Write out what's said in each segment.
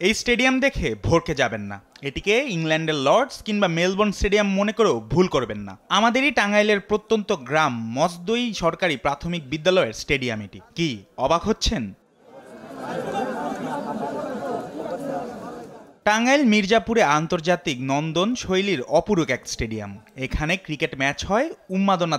এই স্টেডিয়াম দেখে ভরকে যাবেন না। এটিকে ইংল্যান্ডের লর্ডস কিংবা মেলবোর্ন স্টেডিয়াম মনে করেও ভুল করবেন না। আমাদেরই টাঙ্গাইলের প্রত্যন্ত গ্রাম মসদই সরকারি প্রাথমিক বিদ্যালয়ের স্টেডিয়াম এটি। কি অবাক হচ্ছেন? টাঙ্গাইল মির্জাপুরে আন্তর্জাতিক নন্দন শৈলীর অপরূপ এক স্টেডিয়াম। এখানে ক্রিকেট ম্যাচ হয়, উন্মাদনা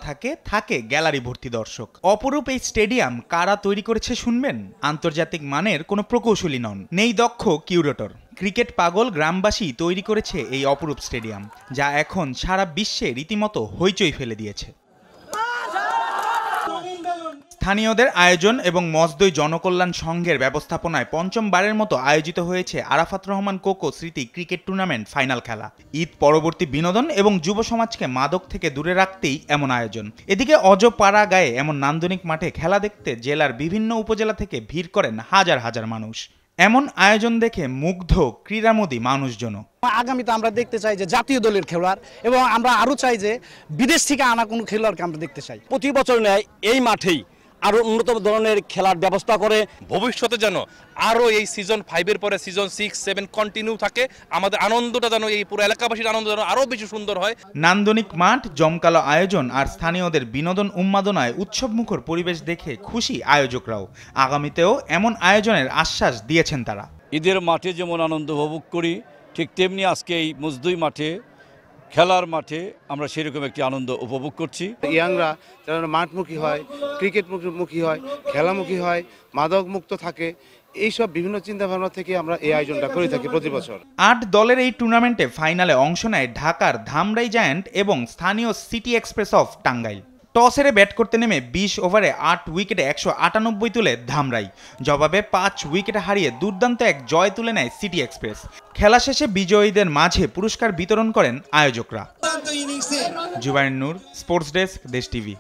থাকে গ্যালারি ভর্তি দর্শক। অপরূপ এই স্টেডিয়াম কারা তৈরি করেছে শুনবেন? আন্তর্জাতিক মানের কোনো প্রকৌশলী নন, নেই দক্ষ কিউরেটর। ক্রিকেট পাগল গ্রামবাসী তৈরি করেছে এই অপরূপ স্টেডিয়াম, যা এখন সারা বিশ্বে রীতিমতো হইচই ফেলে দিয়েছে। স্থানীয়দের আয়োজন এবং মসদই জনকল্যাণ সংঘের ব্যবস্থাপনায় পঞ্চমবারের মতো আয়োজিত হয়েছে আরাফাত রহমান কোকো স্মৃতি ক্রিকেট টুর্নামেন্ট ফাইনাল খেলা। ঈদ পরবর্তী বিনোদন এবং যুব সমাজকে মাদক থেকে দূরে রাখতেই এমন আয়োজন। এদিকে অজপাড়া গায়ে এমন নান্দনিক মাঠে খেলা দেখতে জেলার বিভিন্ন উপজেলা থেকে ভিড় করেন হাজার হাজার মানুষ। এমন আয়োজন দেখে মুগ্ধ ক্রীড়ামোদী মানুষজনও। আগামীতে আমরা দেখতে চাই যে জাতীয় দলের খেলোয়াড়, এবং আমরা আরো চাই যে বিদেশ থেকে আনা কোনো খেলোয়াড়কে আমরা দেখতে চাই। প্রতি বছর নেয় এই মাঠেই আরো উন্নত ধরনের খেলার ব্যবস্থা করে ভবিষ্যতে যেন আরো এই সিজন 5-এর পরে সিজন 6-7 কন্টিনিউ থাকে। আমাদের আনন্দটা যেন এই পুরো এলাকাবাসীর আনন্দ যেন আরো বেশি সুন্দর হয়। নান্দনিক মাঠ, জমকালো আয়োজন আর স্থানীয়দের বিনোদন উন্মাদনায় উৎসবমুখর পরিবেশ দেখে খুশি আয়োজকরাও। আগামীতেও এমন আয়োজনের আশ্বাস দিয়েছেন তারা। ঈদের মাঠে যেমন আনন্দ উপভোগ করি, ঠিক তেমনি আজকে এই মসদই মাঠে খেলার মাঠে আমরা সেরকম একটি আনন্দ উপভোগ করছি। ইয়াংরা যারা মাঠমুখী হয়, ক্রিকেটমুখী হয়, খেলামুখী হয়, মাদক মুক্ত থাকে, এইসব বিভিন্ন চিন্তাভাবনা থেকে আমরা এই আয়োজনটা করে থাকি প্রতি বছর। 8 দলের এই টুর্নামেন্টে ফাইনালে অংশ নেয় ঢাকার ধামরাই জায়ান্ট এবং স্থানীয় city express of Tangail. Toss হেরে ব্যাট করতে নেমে 20 ওভারে 8 উইকেটে 198 তুলে ধামরাই। জবাবে 5 উইকেট হারিয়ে দুর্দান্ত এক জয় তুলে নেয় সিটি এক্সপ্রেস। খেলা শেষে বিজয়ীদের মাঝে পুরস্কার বিতরণ করেন আয়োজকরা। জুবাইর নূর, স্পোর্টস ডেস্ক, দেশ টিভি।